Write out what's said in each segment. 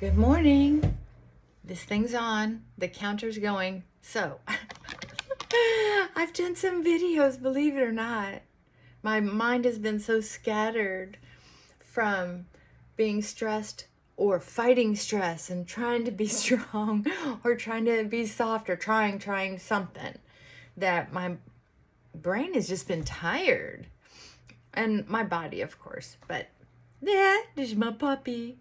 Good morning. This thing's on. The counter's going. So, I've done some videos, believe it or not. My mind has been so scattered from being stressed or fighting stress and trying to be strong or trying to be soft or trying something that my brain has just been tired. And my body, of course. But, yeah, this is my puppy.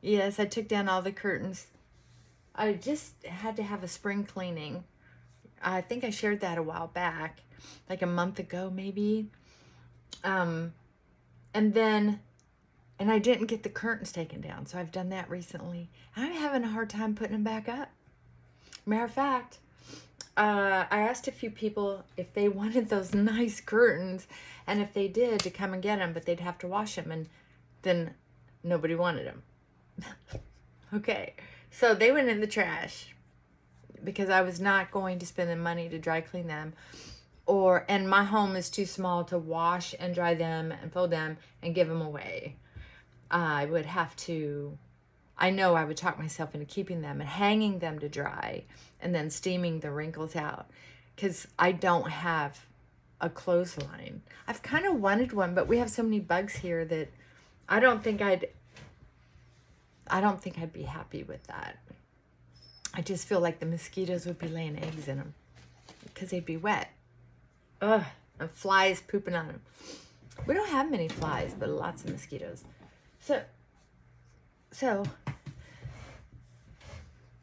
Yes, I took down all the curtains. I just had to have a spring cleaning. I think I shared that a while back, like a month ago maybe. And I didn't get the curtains taken down, so I've done that recently. I'm having a hard time putting them back up. Matter of fact, I asked a few people if they wanted those nice curtains, and if they did, to come and get them, but they'd have to wash them, and then nobody wanted them. Okay, so they went in the trash because I was not going to spend the money to dry clean them, and my home is too small to wash and dry them and fold them and give them away. I would have to, I know I would talk myself into keeping them and hanging them to dry and then steaming the wrinkles out because I don't have a clothesline. I've kind of wanted one, but we have so many bugs here that I don't think I'd be happy with that. I just feel like the mosquitoes would be laying eggs in them because they'd be wet. Ugh, and flies pooping on them. We don't have many flies, but lots of mosquitoes. So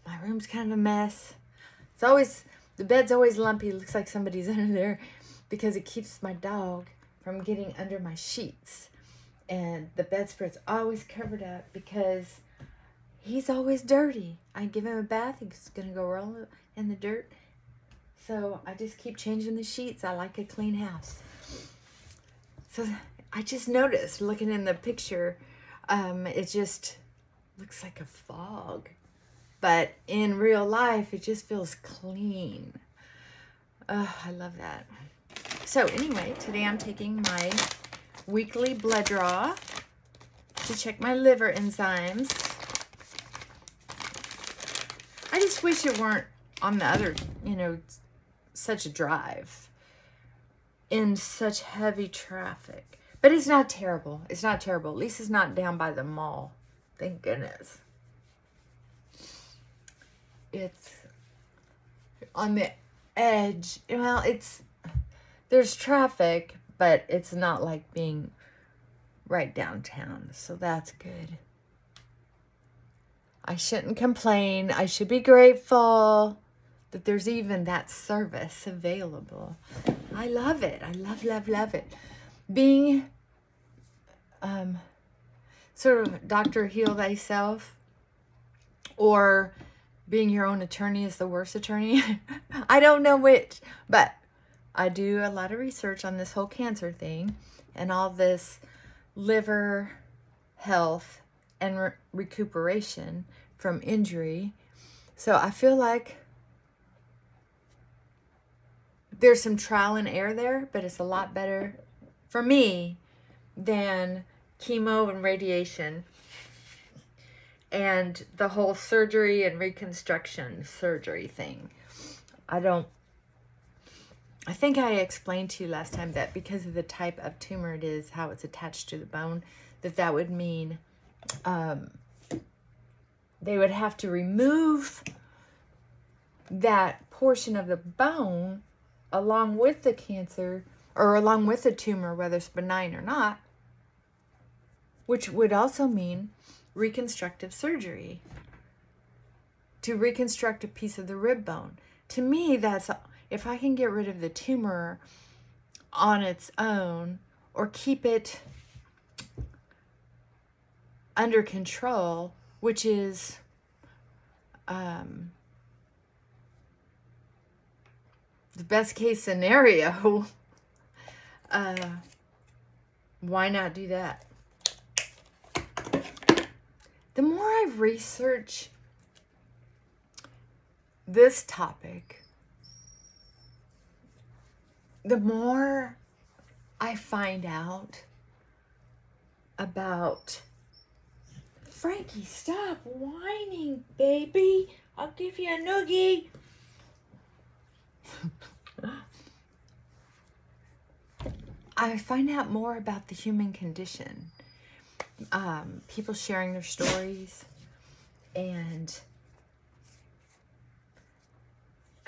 my room's kind of a mess. The bed's always lumpy. It looks like somebody's under there because it keeps my dog from getting under my sheets. And the bedspread's always covered up because he's always dirty. I give him a bath, he's gonna go roll in the dirt. So I just keep changing the sheets. I like a clean house. So I just noticed, looking in the picture, it just looks like a fog. But in real life, it just feels clean. I love that. So anyway, today I'm taking my weekly blood draw to check my liver enzymes. I just wish it weren't on the other, such a drive in such heavy traffic. But it's not terrible. It's not terrible. At least it's not down by the mall. Thank goodness. It's on the edge. Well, there's traffic, but it's not like being right downtown. So that's good. I shouldn't complain. I should be grateful that there's even that service available. I love it. I love it. Being sort of Dr. Heal Thyself or being your own attorney is the worst attorney. I don't know which, but I do a lot of research on this whole cancer thing and all this liver health and recuperation from injury. So I feel like there's some trial and error there, but it's a lot better for me than chemo and radiation and the whole surgery and reconstruction surgery thing. I think I explained to you last time that because of the type of tumor it is, how it's attached to the bone, that would mean they would have to remove that portion of the bone along with the cancer or along with the tumor, whether it's benign or not, which would also mean reconstructive surgery to reconstruct a piece of the rib bone. To me, that's if I can get rid of the tumor on its own or keep it under control, which is the best case scenario, why not do that? The more I research this topic, the more I find out about Frankie, stop whining, baby. I'll give you a noogie. I find out more about the human condition. People sharing their stories and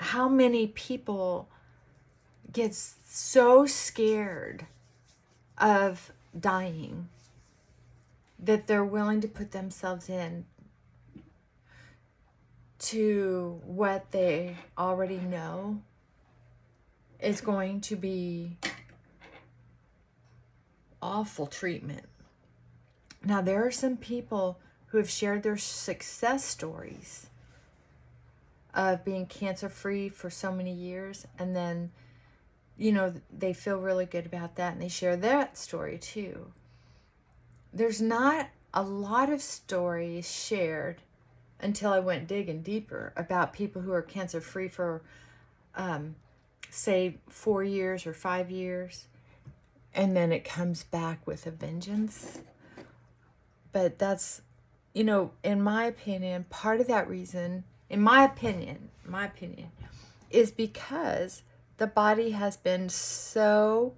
how many people get so scared of dying that they're willing to put themselves in to what they already know is going to be awful treatment. Now, there are some people who have shared their success stories of being cancer-free for so many years, and then, they feel really good about that, and they share that story too. There's not a lot of stories shared until I went digging deeper about people who are cancer-free for, say, 4 years or 5 years, and then it comes back with a vengeance. But that's, in my opinion, part of that reason, in my opinion, is because the body has been so,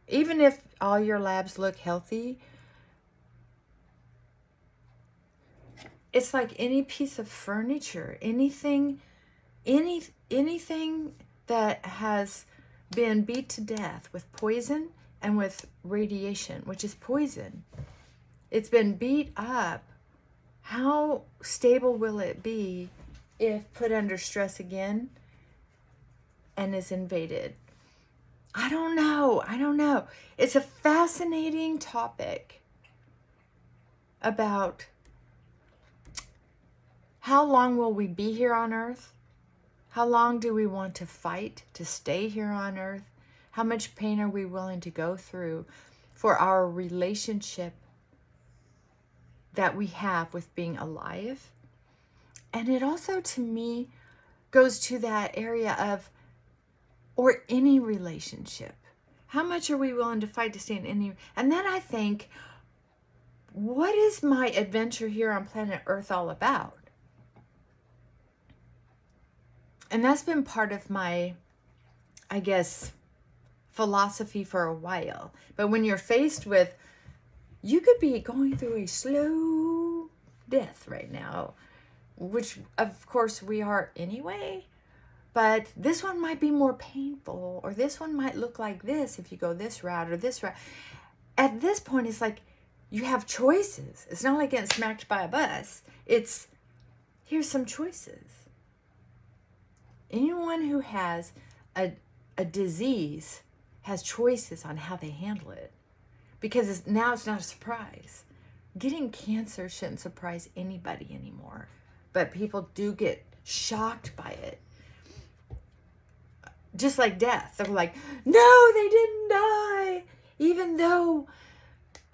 even if all your labs look healthy, it's like any piece of furniture, anything that has been beat to death with poison and with radiation, which is poison. It's been beat up. How stable will it be if put under stress again and is invaded? I don't know. It's a fascinating topic about how long will we be here on Earth? How long do we want to fight to stay here on Earth? How much pain are we willing to go through for our relationship that we have with being alive? And it also, to me, goes to that area of, or any relationship. How much are we willing to fight to stay in any? And then I think, what is my adventure here on planet Earth all about? And that's been part of my, I guess, philosophy for a while. But when you're faced with, you could be going through a slow death right now, which of course we are anyway, but this one might be more painful, or this one might look like this if you go this route or this route. At this point, it's like you have choices. It's not like getting smacked by a bus. It's, here's some choices. Anyone who has a disease has choices on how they handle it, because now it's not a surprise. Getting cancer shouldn't surprise anybody anymore, but people do get shocked by it. Just like death. They're like, no, they didn't die. Even though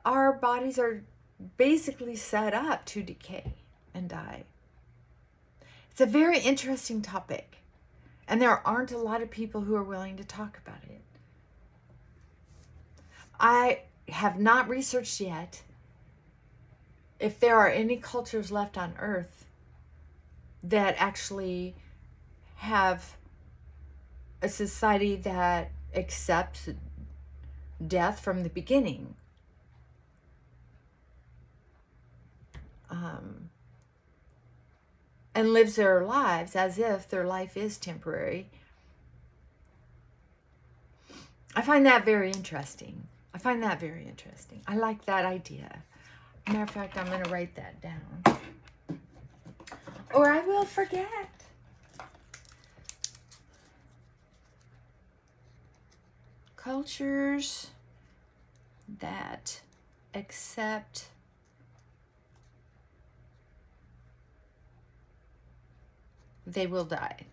our bodies are basically set up to decay and die. It's a very interesting topic. And there aren't a lot of people who are willing to talk about it. I have not researched yet if there are any cultures left on Earth that actually have a society that accepts death from the beginning. And lives their lives as if their life is temporary. I find that very interesting. I like that idea. Matter of fact, I'm going to write that down. Or I will forget. Cultures that accept they will die.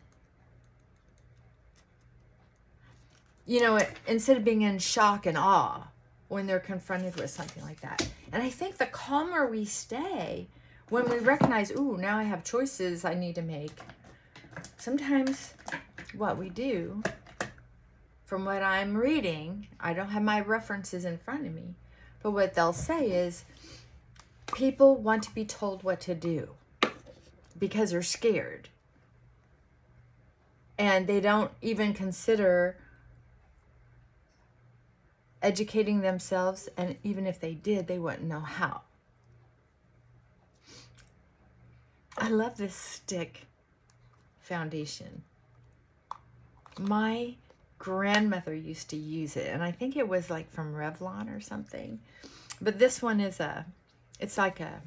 Instead of being in shock and awe when they're confronted with something like that. And I think the calmer we stay when we recognize, ooh, now I have choices I need to make. Sometimes what we do, from what I'm reading, I don't have my references in front of me, but what they'll say is, People want to be told what to do because they're scared. And they don't even consider educating themselves, and even if they did, they wouldn't know how. I love this stick foundation. My grandmother used to use it, and I think it was like from Revlon or something. But this one is it's like a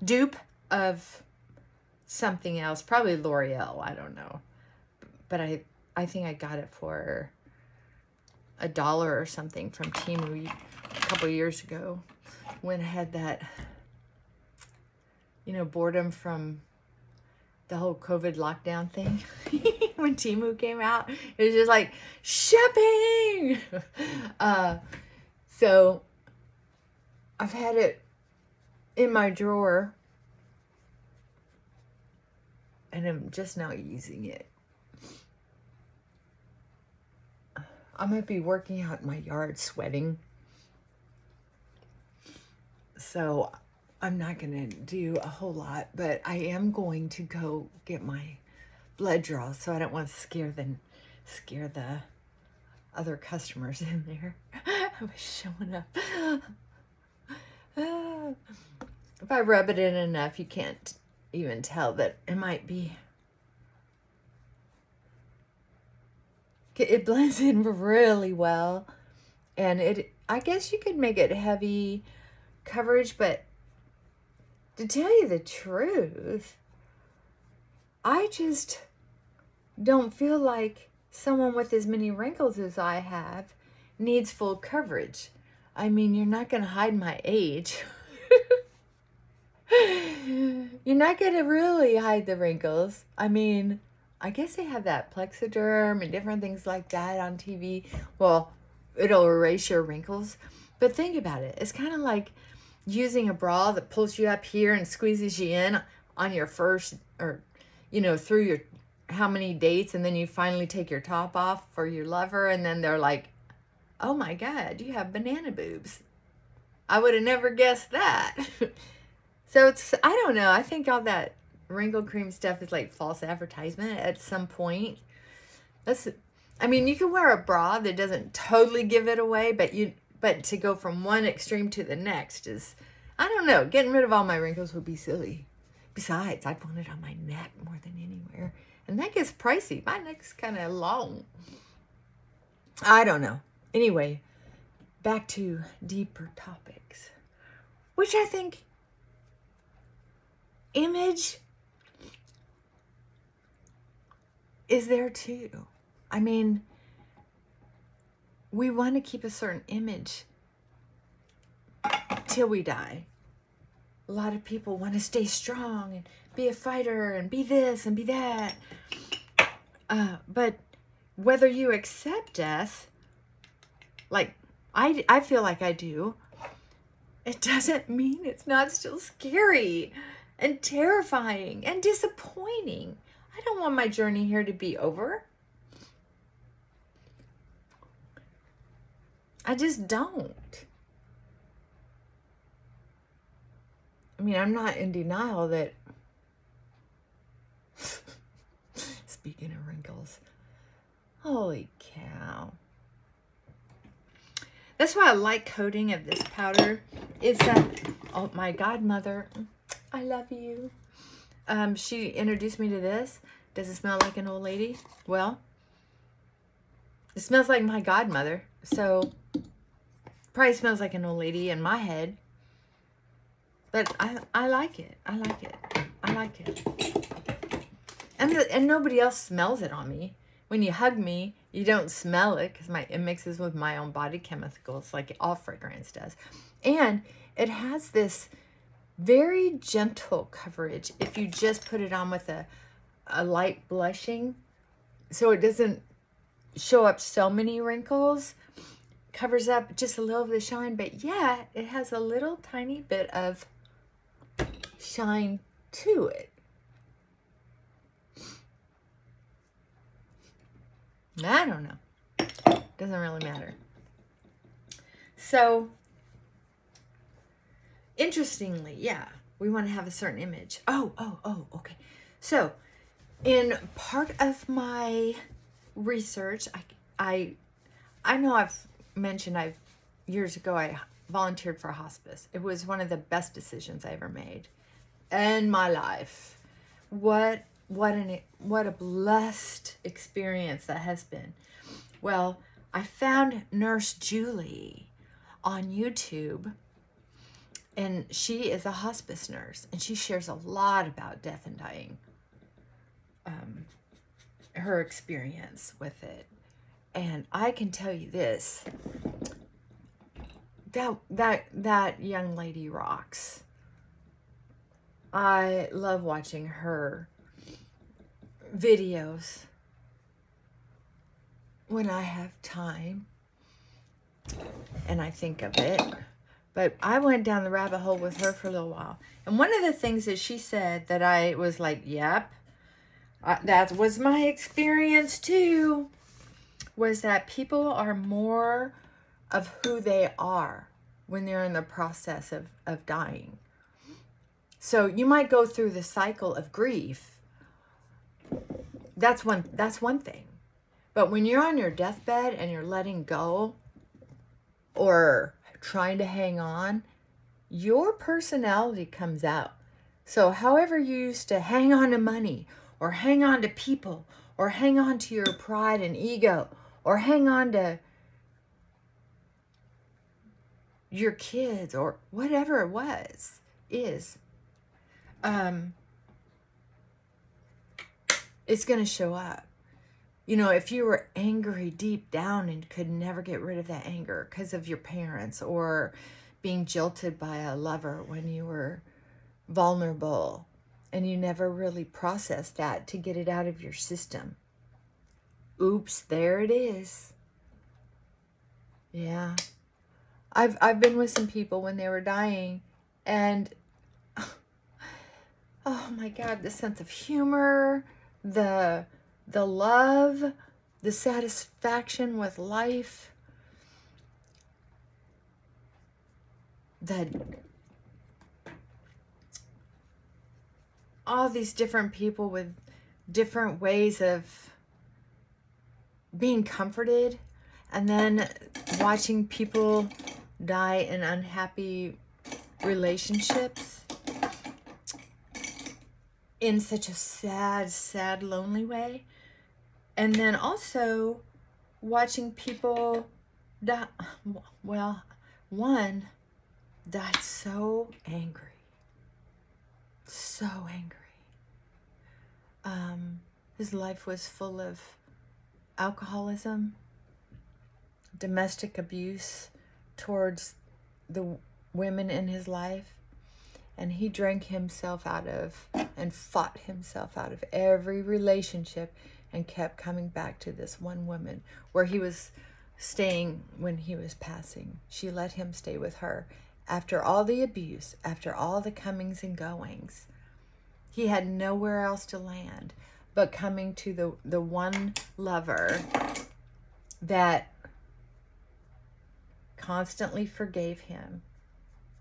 dupe of something else, probably L'Oreal, I don't know. But I think I got it for $1 or something from Temu a couple years ago when I had that, boredom from the whole COVID lockdown thing. When Temu came out, it was just like, shipping! So I've had it in my drawer, and I'm just now using it. I might be working out in my yard sweating, so I'm not going to do a whole lot, but I am going to go get my blood draw, so I don't want to scare the other customers in there. I was showing up. If I rub it in enough, you can't even tell that it might be. It blends in really well, and I guess you could make it heavy coverage, but to tell you the truth, I just don't feel like someone with as many wrinkles as I have needs full coverage. I mean, you're not going to hide my age. You're not going to really hide the wrinkles. I mean, I guess they have that Plexiderm and different things like that on TV. Well, it'll erase your wrinkles. But think about it. It's kind of like using a bra that pulls you up here and squeezes you in on your first, or, through your how many dates, and then you finally take your top off for your lover, and then they're like, oh my God, you have banana boobs. I would have never guessed that. So I don't know. I think all that wrinkle cream stuff is like false advertisement at some point. You can wear a bra that doesn't totally give it away, but to go from one extreme to the next is, I don't know, getting rid of all my wrinkles would be silly. Besides, I'd want it on my neck more than anywhere. And that gets pricey. My neck's kind of long. I don't know. Anyway, back to deeper topics, which I think image is there too. I mean, we want to keep a certain image till we die. A lot of people want to stay strong and be a fighter and be this and be that. But whether you accept us, like I feel like I do, it doesn't mean it's not still scary and terrifying and disappointing. I don't want my journey here to be over. I just don't. I mean, I'm not in denial that, speaking of wrinkles, holy cow. That's why I like coating of this powder, is that, oh, my godmother, I love you. She introduced me to this. Does it smell like an old lady? Well, it smells like my godmother, so probably smells like an old lady in my head. But I like it. I like it. I like it. And nobody else smells it on me. When you hug me, you don't smell it because it mixes with my own body chemicals like all fragrance does. And it has this very gentle coverage if you just put it on with a light blushing. So it doesn't show up so many wrinkles. Covers up just a little of the shine. But yeah, it has a little tiny bit of shine to it. I don't know. Doesn't really matter. So, interestingly, yeah, we want to have a certain image. Okay. So, in part of my research, I know I've mentioned years ago I volunteered for hospice. It was one of the best decisions I ever made in my life. What a blessed experience that has been. Well, I found Nurse Julie on YouTube, and she is a hospice nurse, and she shares a lot about death and dying, her experience with it. And I can tell you this, that young lady rocks. I love watching her videos when I have time and I think of it. But I went down the rabbit hole with her for a little while. And one of the things that she said that I was like, yep, that was my experience too, was that people are more of who they are when they're in the process of dying. So you might go through the cycle of grief. That's one thing. But when you're on your deathbed and you're letting go or trying to hang on, your personality comes out. So however you used to hang on to money or hang on to people or hang on to your pride and ego or hang on to your kids or whatever it is, it's going to show up. You know, if you were angry deep down and could never get rid of that anger because of your parents or being jilted by a lover when you were vulnerable and you never really processed that to get it out of your system. Oops, there it is. Yeah. I've been with some people when they were dying, and oh my God, the sense of humor, the love, the satisfaction with life, all these different people with different ways of being comforted, and then watching people die in unhappy relationships in such a sad, lonely way. And then also watching people die. Well, one died so angry. His life was full of alcoholism, domestic abuse towards the women in his life, and he drank himself out of and fought himself out of every relationship and kept coming back to this one woman where he was staying when he was passing. She let him stay with her after all the abuse, after all the comings and goings. He had nowhere else to land but coming to the one lover that constantly forgave him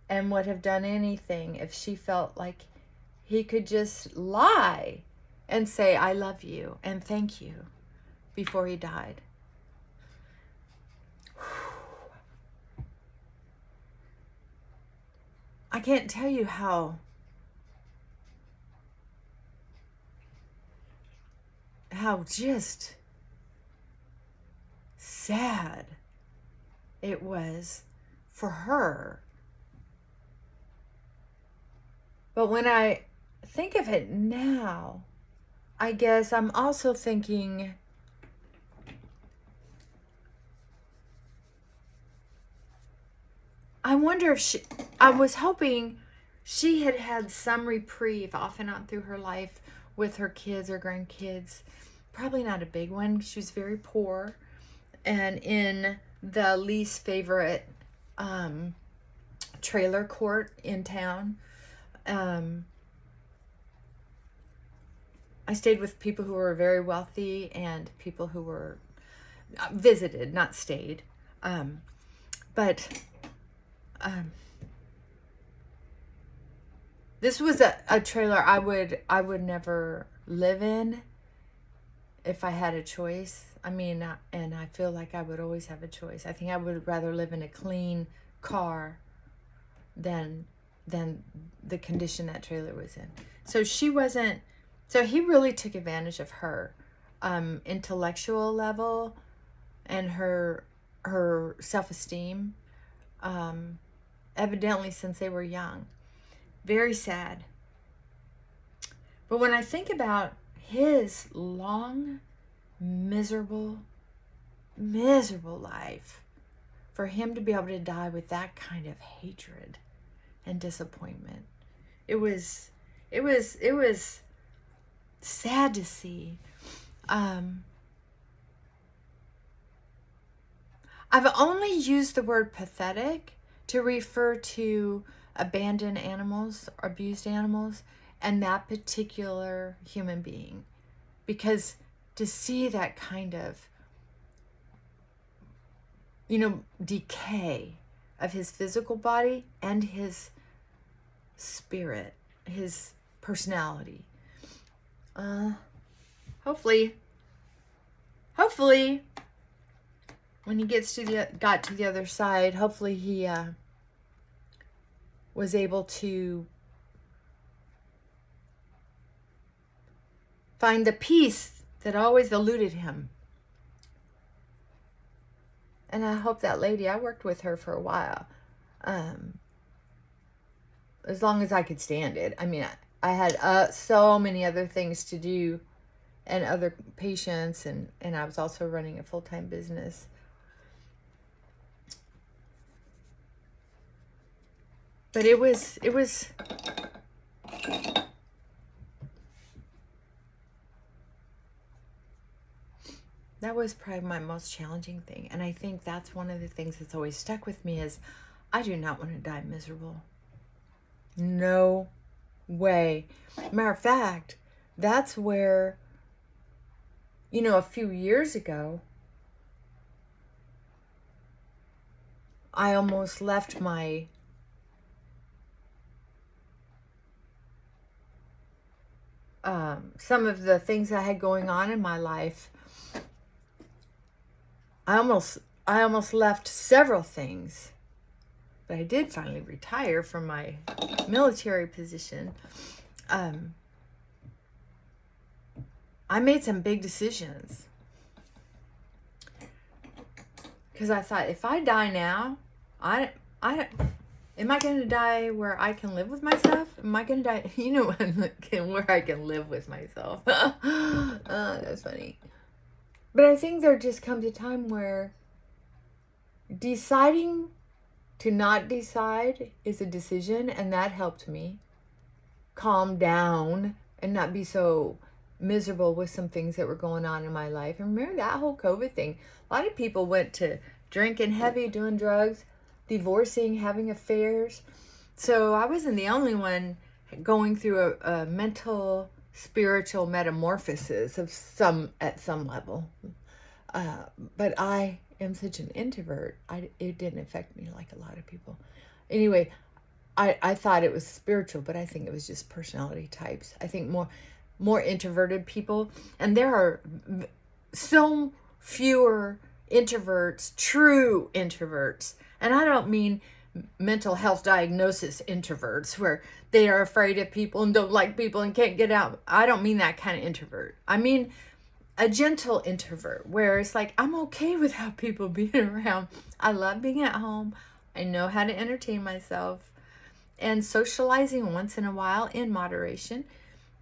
and would have done anything if she felt like he could just lie and say, I love you and thank you before he died. I can't tell you how just sad it was for her. But when I think of it now, I guess I'm also thinking, I wonder if I was hoping she had had some reprieve off and on through her life with her kids or grandkids. Probably not a big one. She was very poor and in the least favorite trailer court in town. I stayed with people who were very wealthy and people who were visited, not stayed. But Um, this was a trailer I would never live in if I had a choice. I mean, and I feel like I would always have a choice. I think I would rather live in a clean car than the condition that trailer was in. So she wasn't. So he really took advantage of her intellectual level and her self-esteem. Evidently, since they were young. Very sad. But when I think about his long, miserable life, for him to be able to die with that kind of hatred and disappointment, it was sad to see. I've only used the word pathetic to refer to abandoned animals, abused animals, and that particular human being. Because to see that kind of, decay of his physical body and his spirit, his personality. Hopefully, when he got to the other side, hopefully he was able to find the peace that always eluded him. And I hope that lady, I worked with her for a while, as long as I could stand it. I mean, I had so many other things to do and other patients, and I was also running a full-time business. But it was that was probably my most challenging thing. And I think that's one of the things that's always stuck with me is I do not want to die miserable. No way. Matter of fact, that's where, a few years ago, I almost left my some of the things I had going on in my life. I almost left several things, but I did finally retire from my military position. I made some big decisions because I thought, if I die now, am I going to die where I can live with myself? Am I going to die, where I can live with myself? That's funny. But I think there just comes a time where deciding to not decide is a decision, and that helped me calm down and not be so miserable with some things that were going on in my life. And remember that whole COVID thing? A lot of people went to drinking heavy, doing drugs, divorcing, having affairs. So I wasn't the only one going through a mental, spiritual metamorphosis at some level. But I am such an introvert. It didn't affect me like a lot of people. Anyway, I thought it was spiritual, but I think it was just personality types. I think more introverted people, and there are so fewer introverts, true introverts. And I don't mean mental health diagnosis introverts where they are afraid of people and don't like people and can't get out. I don't mean that kind of introvert. I mean a gentle introvert where it's like, I'm okay without people being around. I love being at home. I know how to entertain myself. And socializing once in a while in moderation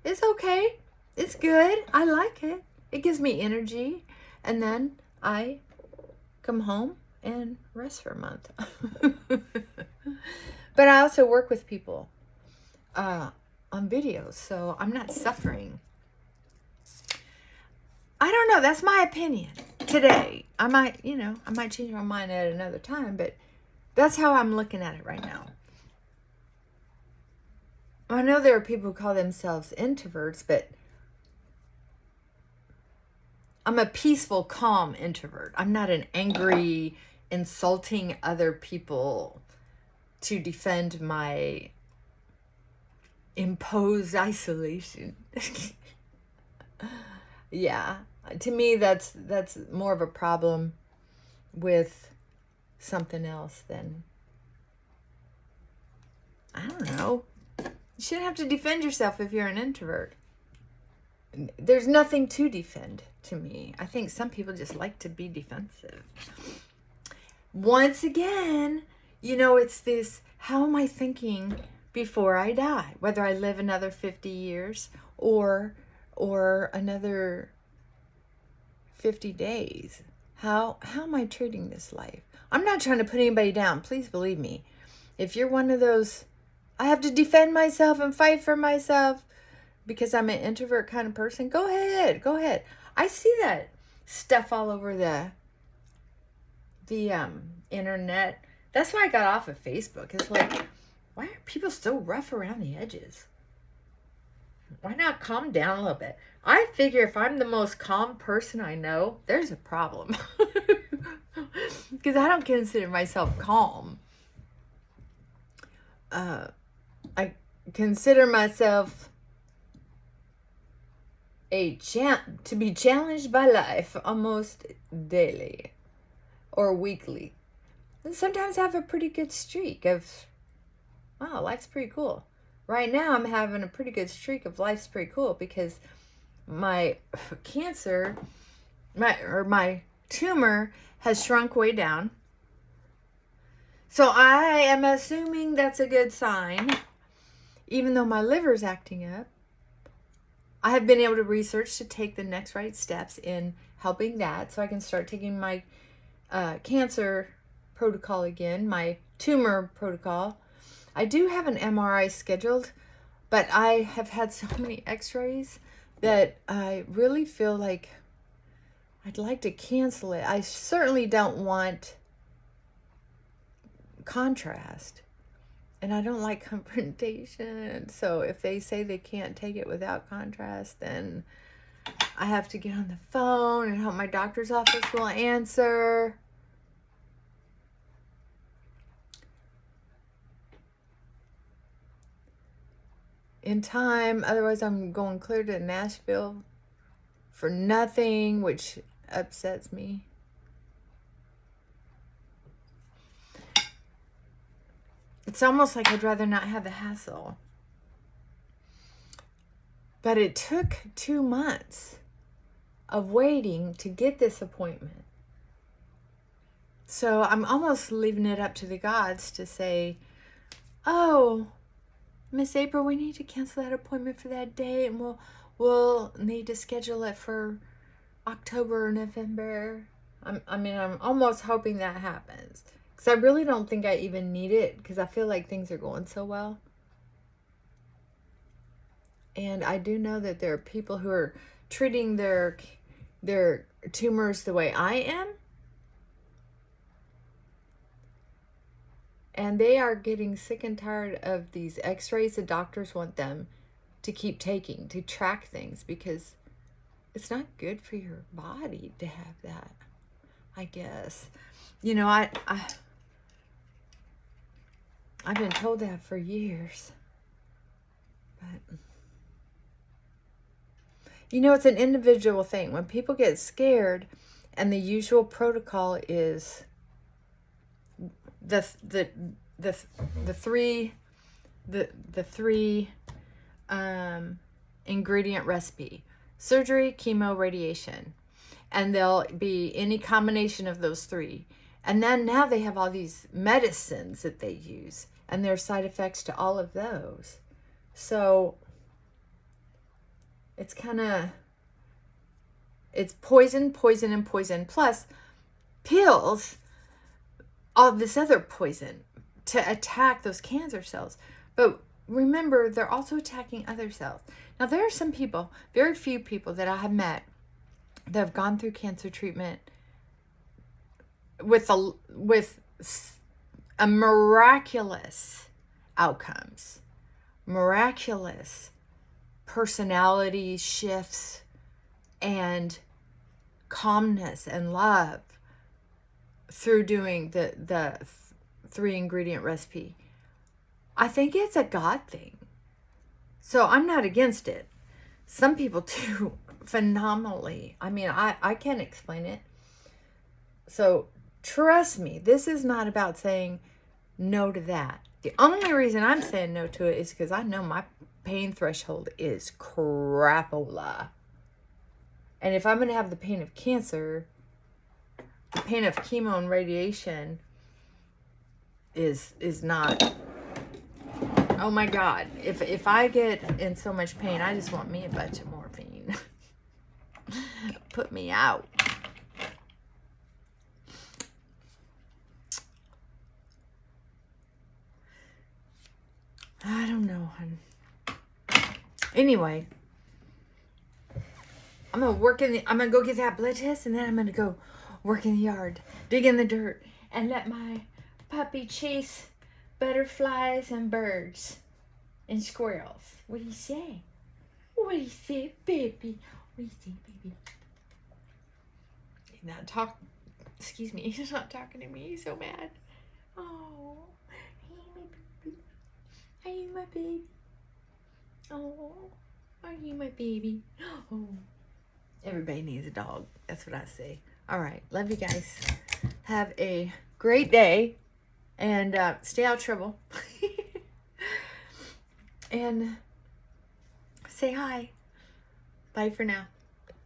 is okay. It's good. I like it. It gives me energy. And then I come home and rest for a month. But I also work with people on videos, so I'm not suffering. I don't know. That's my opinion today. I might change my mind at another time, but that's how I'm looking at it right now. I know there are people who call themselves introverts, but I'm a peaceful, calm introvert. I'm not an angry, insulting other people to defend my imposed isolation. Yeah, to me that's more of a problem with something else than, I don't know. You shouldn't have to defend yourself if you're an introvert. There's nothing to defend to me. I think some people just like to be defensive. Once again, it's this, how am I thinking before I die? Whether I live another 50 years or another 50 days. How am I treating this life? I'm not trying to put anybody down. Please believe me. If you're one of those, I have to defend myself and fight for myself because I'm an introvert kind of person, go ahead. I see that stuff all over the internet. That's why I got off of Facebook. It's like, why are people so rough around the edges? Why not calm down a little bit? I figure if I'm the most calm person I know, there's a problem. Because I don't consider myself calm. I consider myself to be challenged by life almost daily or weekly. And sometimes I have a pretty good streak of, wow, life's pretty cool. Right now I'm having a pretty good streak of life's pretty cool because my cancer, my tumor has shrunk way down. So I am assuming that's a good sign. Even though my liver's acting up, I have been able to research to take the next right steps in helping that, so I can start taking my cancer protocol again, my tumor protocol. I do have an MRI scheduled, but I have had so many x-rays that I really feel like I'd like to cancel it. I certainly don't want contrast. And I don't like confrontation. So if they say they can't take it without contrast, then I have to get on the phone and hope my doctor's office will answer. In time, otherwise I'm going clear to Nashville for nothing, which upsets me. It's almost like I'd rather not have the hassle. But it took 2 months of waiting to get this appointment. So I'm almost leaving it up to the gods to say, oh, Miss April, we need to cancel that appointment for that day, and we'll need to schedule it for October or November. I'm almost hoping that happens. Because I really don't think I even need it, because I feel like things are going so well. And I do know that there are people who are treating their tumors the way I am. And they are getting sick and tired of these x-rays the doctors want them to keep taking, to track things, because it's not good for your body to have that, I guess. I've been told that for years. But it's an individual thing. When people get scared and the usual protocol is the three ingredient recipe: surgery, chemo, radiation. And they'll be any combination of those three. And then now they have all these medicines that they use, and there are side effects to all of those. So it's it's poison, and poison, plus pills, all this other poison to attack those cancer cells. But remember, they're also attacking other cells. Now, there are some people, very few people that I have met that have gone through cancer treatment with a miraculous outcomes, miraculous personality shifts, and calmness and love through doing the 3 ingredient recipe. I think it's a God thing. So I'm not against it. Some people do phenomenally. I mean, I can't explain it. So trust me, this is not about saying no to that. The only reason I'm saying no to it is because I know my pain threshold is crapola. And if I'm going to have the pain of cancer, the pain of chemo and radiation is not. Oh my God. If I get in so much pain, I just want me a bunch of morphine. Put me out. I don't know, hon. Anyway, I'm gonna go get that blood test, and then I'm gonna go work in the yard, dig in the dirt, and let my puppy chase butterflies and birds and squirrels. What do you say? What do you say, baby? What do you say, baby? He's not talking. Excuse me, he's not talking to me. He's so mad. Oh, hey, my baby. Are you my baby? Oh, are you my baby? Oh, everybody needs a dog. That's what I say. All right, love you guys. Have a great day, and stay out of trouble. And say hi. Bye for now.